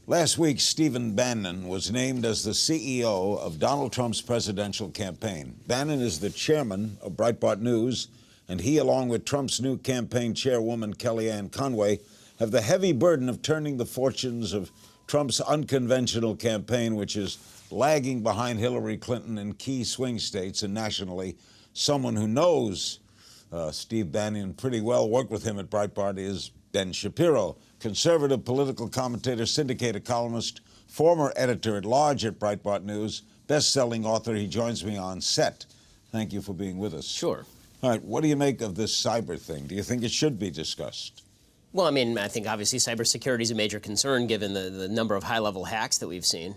Last week, Steven Bannon was named as the CEO of Donald Trump's presidential campaign. Bannon is the chairman of Breitbart News, and he, along with Trump's new campaign chairwoman, Kellyanne Conway, have the heavy burden of turning the fortunes of Trump's unconventional campaign, which is lagging behind Hillary Clinton in key swing states and nationally. Someone who knows Steve Bannon pretty well, worked with him at Breitbart, is Ben Shapiro, conservative political commentator, syndicated columnist, former editor-at-large at Breitbart News, best-selling author. He joins me on set. Thank you for being with us. Sure. All right, what do you make of this cyber thing? Do you think it should be discussed? Well, I mean, I think obviously cybersecurity is a major concern given the number of high-level hacks that we've seen.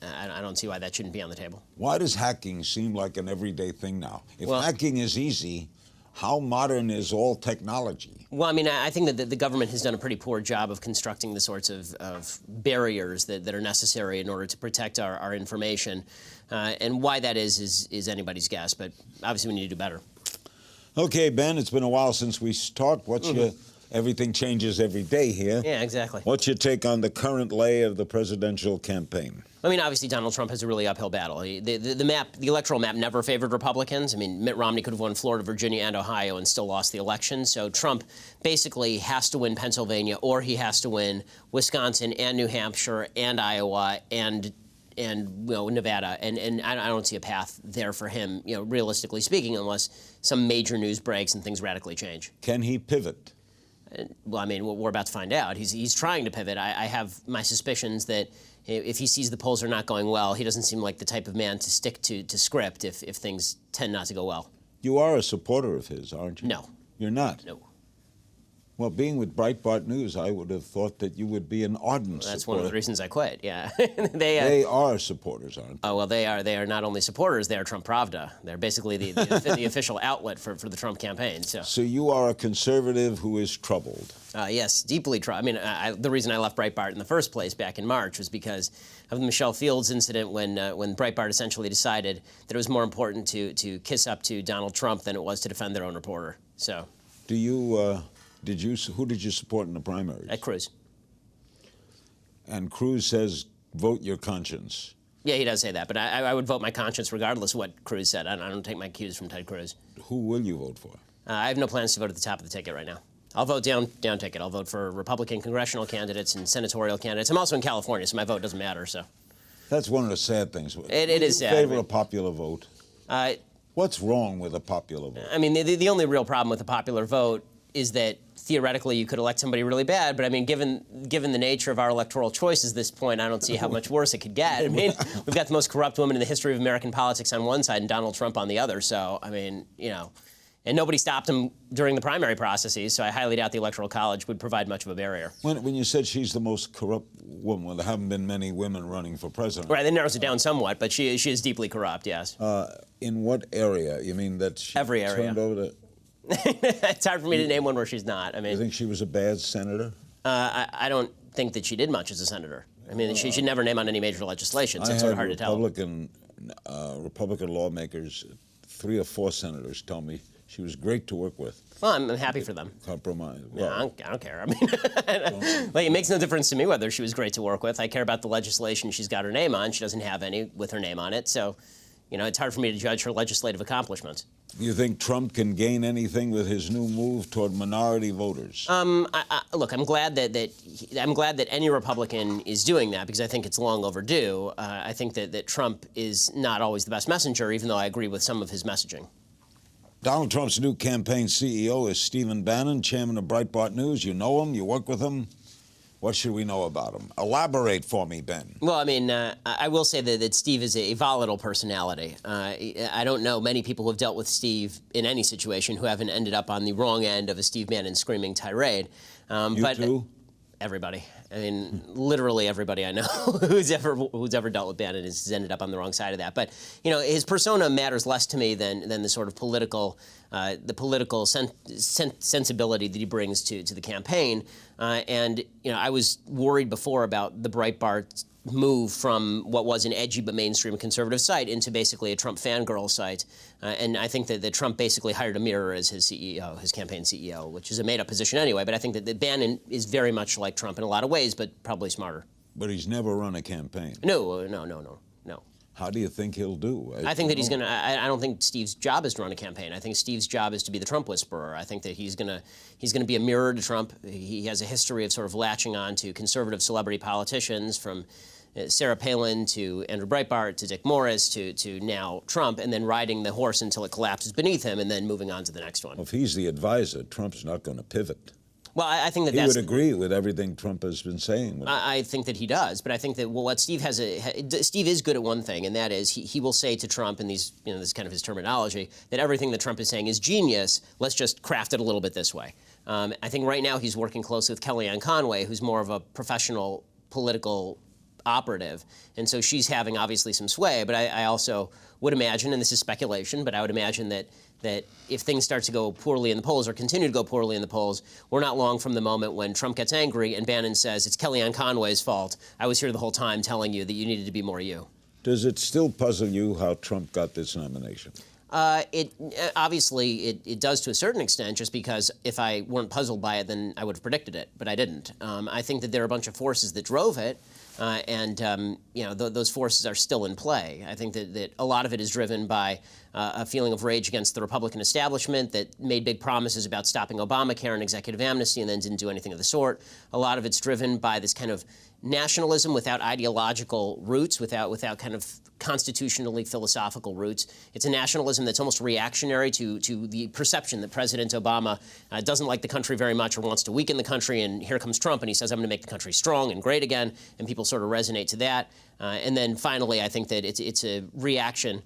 I don't see why that shouldn't be on the table. Why does hacking seem like an everyday thing now? If hacking is easy, how modern is all technology? Well, I mean, I think that the government has done a pretty poor job of constructing the sorts of barriers that are necessary in order to protect our information. And why that is anybody's guess, but obviously we need to do better. Okay, Ben, it's been a while since we talked. What's your... Everything changes every day here. Yeah, exactly. What's your take on the current lay of the presidential campaign? I mean, obviously, Donald Trump has a really uphill battle. The electoral map never favored Republicans. I mean, Mitt Romney could have won Florida, Virginia, and Ohio and still lost the election. So Trump basically has to win Pennsylvania, or he has to win Wisconsin and New Hampshire and Iowa and Nevada, and I don't see a path there for him, realistically speaking, unless some major news breaks and things radically change. Can he pivot? Well, I mean, we're about to find out. He's trying to pivot. I have my suspicions that if he sees the polls are not going well, he doesn't seem like the type of man to stick to script if things tend not to go well. You are a supporter of his, aren't you? No. You're not? No. Well, being with Breitbart News, I would have thought that you would be an ardent supporter. That's one of the reasons I quit, yeah. They are supporters, aren't they? Oh, well, they are not only supporters, they are Trump Pravda. They're basically the official outlet for the Trump campaign. So you are a conservative who is troubled. Yes, deeply troubled. I mean, the reason I left Breitbart in the first place back in March was because of the Michelle Fields incident when Breitbart essentially decided that it was more important to kiss up to Donald Trump than it was to defend their own reporter. So, do you... who did you support in the primaries? At Cruz. And Cruz says, vote your conscience. Yeah, he does say that, but I would vote my conscience regardless of what Cruz said. I don't take my cues from Ted Cruz. Who will you vote for? I have no plans to vote at the top of the ticket right now. I'll vote down ticket. I'll vote for Republican congressional candidates and senatorial candidates. I'm also in California, so my vote doesn't matter. So that's one of the sad things. It is sad. Favor a popular vote? What's wrong with a popular vote? I mean, the only real problem with a popular vote is that theoretically you could elect somebody really bad, but I mean, given the nature of our electoral choice at this point, I don't see how much worse it could get. I mean, we've got the most corrupt woman in the history of American politics on one side and Donald Trump on the other. So, I mean, and nobody stopped him during the primary processes, so I highly doubt the Electoral College would provide much of a barrier. When you said she's the most corrupt woman, well, there haven't been many women running for president. Right, that narrows it down somewhat, but she is deeply corrupt, yes. In what area? You mean that she every area. Turned over to... It's hard for me to name one where she's not. I mean, you think she was a bad senator? I don't think that she did much as a senator. I mean, she should never name on any major legislation, so it's sort of hard to tell. Republican lawmakers, 3 or 4 senators tell me she was great to work with. Well, I'm happy for them. Compromise. Well, I don't care. I mean, like, it makes no difference to me whether she was great to work with. I care about the legislation she's got her name on. She doesn't have any with her name on it, so it's hard for me to judge her legislative accomplishments. You think Trump can gain anything with his new move toward minority voters? Look, I'm glad that any Republican is doing that because I think it's long overdue. I think that Trump is not always the best messenger, even though I agree with some of his messaging. Donald Trump's new campaign CEO is Steven Bannon, chairman of Breitbart News. You know him, you work with him. What should we know about him? Elaborate for me, Ben. Well, I mean, I will say that Steve is a volatile personality. I don't know many people who have dealt with Steve in any situation who haven't ended up on the wrong end of a Steve Bannon screaming tirade. You too? Everybody. I mean, literally everybody I know who's ever dealt with Bannon has ended up on the wrong side of that. But his persona matters less to me than the sort of political sensibility that he brings to the campaign. And I was worried before about the Breitbart move from what was an edgy but mainstream conservative site into basically a Trump fangirl site. And I think that Trump basically hired a mirror as his CEO, his campaign CEO, which is a made-up position anyway. But I think that Bannon is very much like Trump in a lot of ways, but probably smarter. But he's never run a campaign. No. How do you think he'll do? I think that he's going to. I don't think Steve's job is to run a campaign. I think Steve's job is to be the Trump whisperer. I think that he's going to be a mirror to Trump. He has a history of sort of latching on to conservative celebrity politicians, from Sarah Palin to Andrew Breitbart to Dick Morris to now Trump, and then riding the horse until it collapses beneath him, and then moving on to the next one. Well, if he's the advisor, Trump's not going to pivot. Well, I think that he would agree with everything Trump has been saying. I think that he does, but I think that what Steve Steve is good at one thing, and that is he will say to Trump, and this is kind of his terminology, that everything that Trump is saying is genius. Let's just craft it a little bit this way. I think right now he's working closely with Kellyanne Conway, who's more of a professional political operative, and so she's having obviously some sway. But I also would imagine, and this is speculation, but I would imagine that if things start to go poorly in the polls or continue to go poorly in the polls, we're not long from the moment when Trump gets angry and Bannon says, it's Kellyanne Conway's fault. I was here the whole time telling you that you needed to be more you. Does it still puzzle you how Trump got this nomination? It does to a certain extent, just because if I weren't puzzled by it, then I would have predicted it, but I didn't. I think that there are a bunch of forces that drove it, those forces are still in play. I think that a lot of it is driven by a feeling of rage against the Republican establishment that made big promises about stopping Obamacare and executive amnesty and then didn't do anything of the sort. A lot of it's driven by this kind of nationalism without ideological roots, without kind of constitutionally philosophical roots. It's a nationalism that's almost reactionary to the perception that President Obama doesn't like the country very much or wants to weaken the country, and here comes Trump and he says, I'm going to make the country strong and great again, and people sort of resonate to that. And then finally, I think that it's a reaction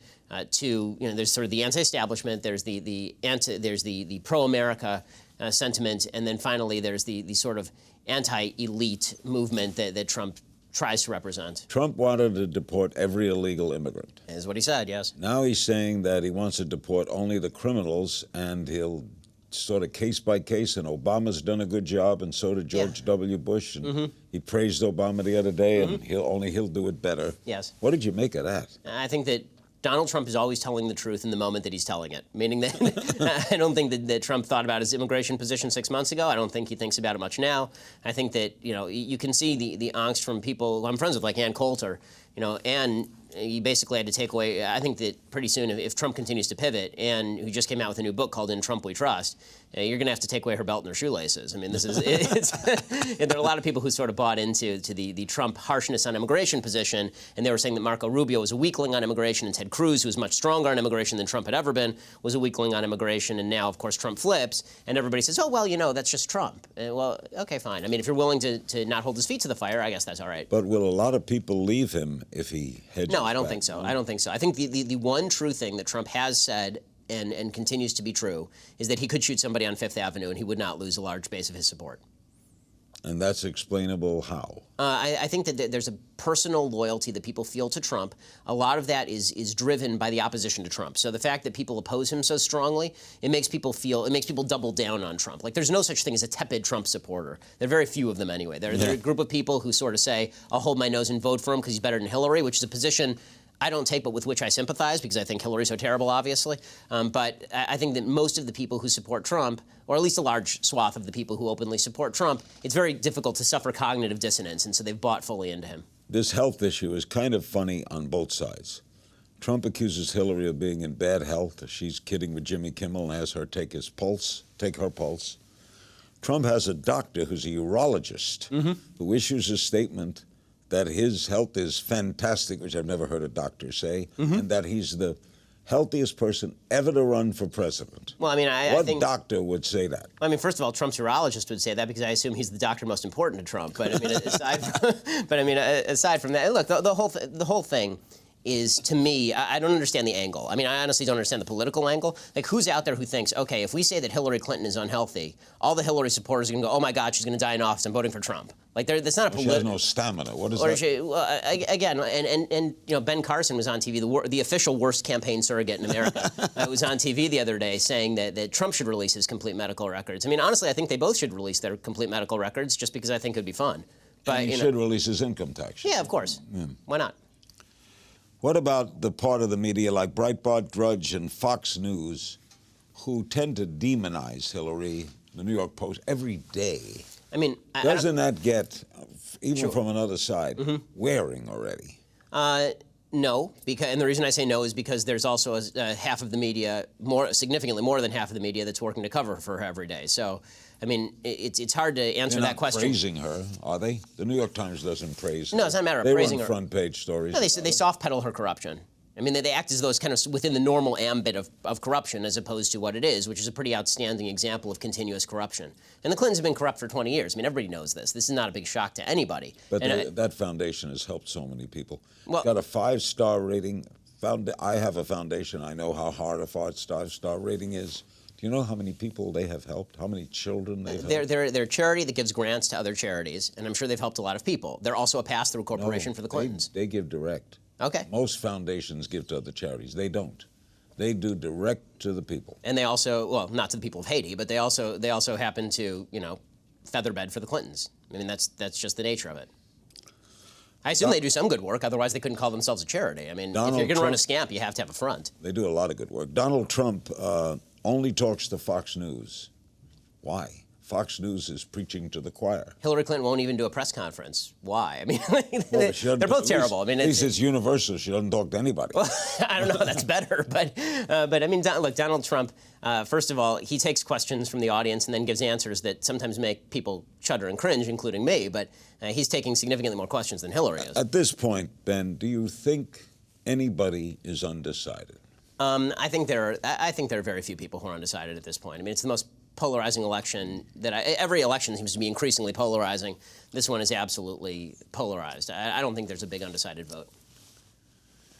to, there's sort of the anti-establishment, there's the pro-America sentiment, and then finally there's the sort of anti-elite movement that Trump tries to represent. Trump wanted to deport every illegal immigrant. Is what he said, yes. Now he's saying that he wants to deport only the criminals, and he'll sort of case by case, and Obama's done a good job, and so did George W. Bush, and he praised Obama the other day, and he'll do it better. Yes. What did you make of that? I think that Donald Trump is always telling the truth in the moment that he's telling it, meaning that I don't think that Trump thought about his immigration position 6 months ago. I don't think he thinks about it much now. I think that, you can see the angst from people who I'm friends with, like Ann Coulter, and you basically had to take away, I think that pretty soon, if Trump continues to pivot, and who just came out with a new book called In Trump We Trust, you're going to have to take away her belt and her shoelaces. I mean, this is, there are a lot of people who sort of bought into the Trump harshness on immigration position, and they were saying that Marco Rubio was a weakling on immigration, and Ted Cruz, who was much stronger on immigration than Trump had ever been, was a weakling on immigration, and now, of course, Trump flips, and everybody says, oh, well, that's just Trump. Well, okay, fine. I mean, if you're willing to not hold his feet to the fire, I guess that's all right. But will a lot of people leave him if he hedges No, I don't back? think so. I don't think so. I think the one true thing that Trump has said and continues to be true is that he could shoot somebody on Fifth Avenue and he would not lose a large base of his support. And that's explainable how? I think that there's a personal loyalty that people feel to Trump. A lot of that is driven by the opposition to Trump. So the fact that people oppose him so strongly, it makes people double down on Trump. Like, there's no such thing as a tepid Trump supporter. There are very few of them anyway. There are a group of people who sort of say, I'll hold my nose and vote for him because he's better than Hillary, which is a position I don't take, but with which I sympathize, because I think Hillary's so terrible, obviously. But I think that most of the people who support Trump, or at least a large swath of the people who openly support Trump, it's very difficult to suffer cognitive dissonance, and so they've bought fully into him. This health issue is kind of funny on both sides. Trump accuses Hillary of being in bad health. She's kidding with Jimmy Kimmel and asks her to take her pulse. Trump has a doctor who's a urologist who issues a statement that his health is fantastic, which I've never heard a doctor say, and that he's the healthiest person ever to run for president. Well, I mean, I think... What doctor would say that? I mean, first of all, Trump's urologist would say that because I assume he's the doctor most important to Trump. But I mean, aside from that, look, the whole thing is, to me, I don't understand the angle. I mean, I honestly don't understand the political angle. Like, who's out there who thinks, okay, if we say that Hillary Clinton is unhealthy, all the Hillary supporters are going to go, oh my God, she's going to die in office, I'm voting for Trump. Like, that's not a political... She has no stamina. What is that? Again, and Ben Carson was on TV, the official worst campaign surrogate in America. Was on TV the other day saying that Trump should release his complete medical records. I mean, honestly, I think they both should release their complete medical records just because I think it would be fun. But and he should release his income tax. Yeah, of course. Yeah. Why not? What about the part of the media like Breitbart, Drudge, and Fox News who tend to demonize Hillary, the New York Post, every day? I mean, doesn't that get even from another side, wearing already? No, and the reason I say no is because there's also half of the media, significantly more than half of the media, that's working to cover for her every day. So, I mean, it's hard to answer that question. They're not praising her, are they? The New York Times doesn't praise her. No, it's not a matter of praising her. They run front-page stories. No, they soft pedal her corruption. I mean, they act as though it's kind of within the normal ambit of corruption as opposed to what it is, which is a pretty outstanding example of continuous corruption. And the Clintons have been corrupt for 20 years. I mean, everybody knows this. This is not a big shock to anybody. But that foundation has helped so many people. Well, it's got a 5-star rating. I have a foundation. I know how hard a 5-star rating is. Do you know how many people they have helped? How many children they've helped? They're a charity that gives grants to other charities, and I'm sure they've helped a lot of people. They're also a pass-through corporation for the Clintons. They give direct. Okay. Most foundations give to other charities. They don't. They do direct to the people. And they also, well, not to the people of Haiti, but they also happen to, featherbed for the Clintons. I mean, that's just the nature of it. I assume they do some good work, otherwise they couldn't call themselves a charity. I mean, if you're going to run a scamp, you have to have a front. They do a lot of good work. Donald Trump only talks to Fox News. Why? Fox News is preaching to the choir. Hillary Clinton won't even do a press conference. Why? I mean, they're both terrible. I mean, at least it's universal. She doesn't talk to anybody. Well, I don't know if that's better, but I mean, look, Donald Trump. First of all, he takes questions from the audience and then gives answers that sometimes make people shudder and cringe, including me. But he's taking significantly more questions than Hillary is. At this point, Ben, do you think anybody is undecided? I think there are very few people who are undecided at this point. I mean, it's the most polarizing election every election seems to be increasingly polarizing. This one is absolutely polarized. I don't think there's a big undecided vote.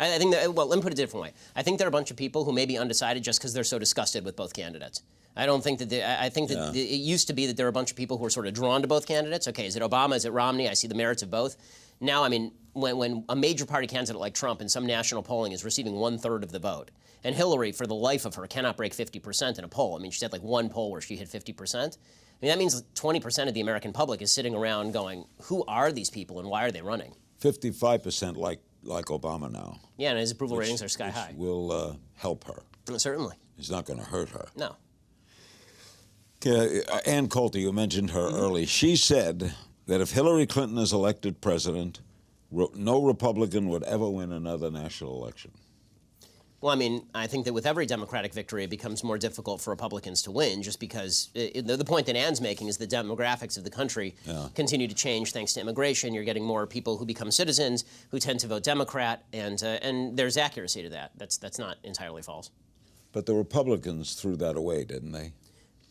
I think that, well, let me put it a different way. I think there are a bunch of people who may be undecided just because they're so disgusted with both candidates. I don't think that I think that it used to be that there were a bunch of people who were sort of drawn to both candidates. Okay, is it Obama? Is it Romney? I see the merits of both. Now, I mean, when a major party candidate like Trump in some national polling is receiving 1/3 of the vote, and Hillary, for the life of her, cannot break 50% in a poll. I mean, she's had like one poll where she hit 50%. I mean, that means 20% of the American public is sitting around going, who are these people and why are they running? 55% like Obama now. Yeah, and his approval ratings are sky high. Will help her. Certainly. It's not going to hurt her. No. Ann Coulter, you mentioned her early. She said that if Hillary Clinton is elected president, no Republican would ever win another national election. Well, I mean, I think that with every Democratic victory, it becomes more difficult for Republicans to win just because the point that Ann's making is the demographics of the country continue to change thanks to immigration. You're getting more people who become citizens who tend to vote Democrat, and there's accuracy to that. That's not entirely false. But the Republicans threw that away, didn't they?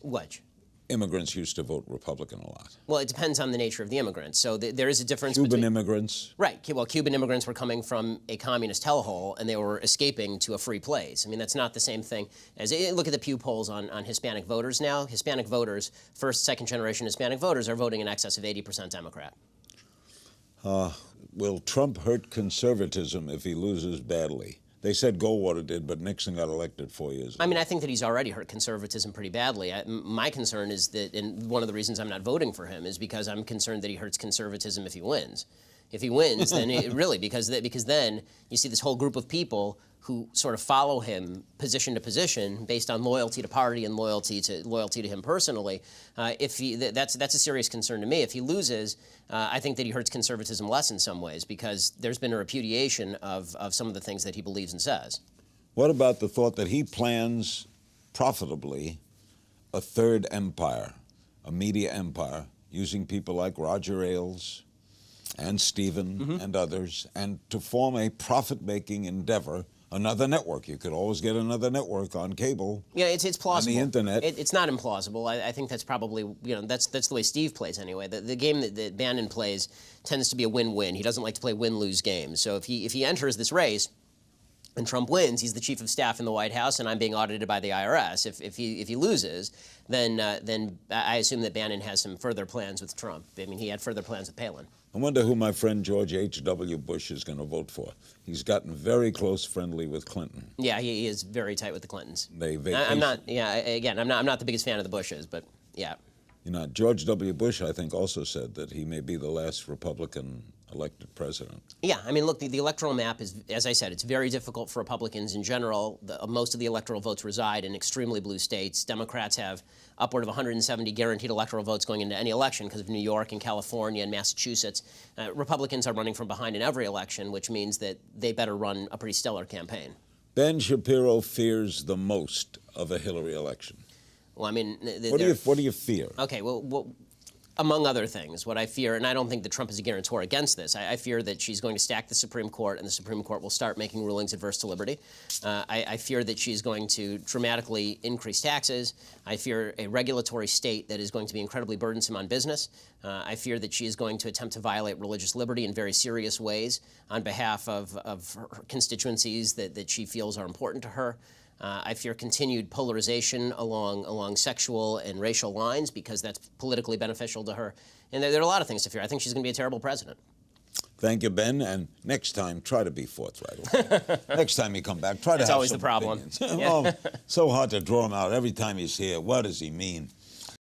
Which? Immigrants used to vote Republican a lot. Well, it depends on the nature of the immigrants. So there is a difference between... Cuban immigrants. Right. Well, Cuban immigrants were coming from a communist hellhole, and they were escaping to a free place. I mean, that's not the same thing as... Look at the Pew polls on Hispanic voters now. Hispanic voters, first, second-generation Hispanic voters, are voting in excess of 80% Democrat. Will Trump hurt conservatism if he loses badly? They said Goldwater did, but Nixon got elected 4 years ago. I mean, I think that he's already hurt conservatism pretty badly. My concern is that, and one of the reasons I'm not voting for him is because I'm concerned that he hurts conservatism if he wins. If he wins, then because then you see this whole group of people who sort of follow him position to position based on loyalty to party and loyalty to him personally. That's a serious concern to me. If he loses, I think that he hurts conservatism less in some ways because there's been a repudiation of some of the things that he believes and says. What about the thought that he plans profitably a third empire, a media empire, using people like Roger Ailes and Steven and others, and to form a profit-making endeavor, another network? You could always get another network on cable. Yeah, it's plausible. On the internet. It's not implausible. I think that's probably, that's the way Steve plays anyway. The game that Bannon plays tends to be a win-win. He doesn't like to play win-lose games. So if he enters this race and Trump wins, he's the chief of staff in the White House, and I'm being audited by the IRS. If he loses, then I assume that Bannon has some further plans with Trump. I mean, he had further plans with Palin. I wonder who my friend George H.W. Bush is going to vote for. He's gotten very close friendly with Clinton. Yeah, he is very tight with the Clintons. They I'm not. Yeah, again, I'm not the biggest fan of the Bushes, but yeah. George W. Bush, I think, also said that he may be the last Republican elected president. Yeah, I mean, look, the electoral map is, as I said, it's very difficult for Republicans in general. Most of the electoral votes reside in extremely blue states. Democrats have upward of 170 guaranteed electoral votes going into any election because of New York and California and Massachusetts. Republicans are running from behind in every election, which means that they better run a pretty stellar campaign. Ben Shapiro fears the most of a Hillary election. Well, I mean, what do you fear? Okay, well, among other things, what I fear, and I don't think that Trump is a guarantor against this, I fear that she's going to stack the Supreme Court, and the Supreme Court will start making rulings adverse to liberty. I fear that she's going to dramatically increase taxes. I fear a regulatory state that is going to be incredibly burdensome on business. I fear that she is going to attempt to violate religious liberty in very serious ways on behalf of her constituencies that she feels are important to her. I fear continued polarization along sexual and racial lines because that's politically beneficial to her. And there are a lot of things to fear. I think she's going to be a terrible president. Thank you, Ben. And next time, try to be forthright. Okay? Next time you come back, try to have some That's always the problem. Well, so hard to draw him out every time he's here. What does he mean?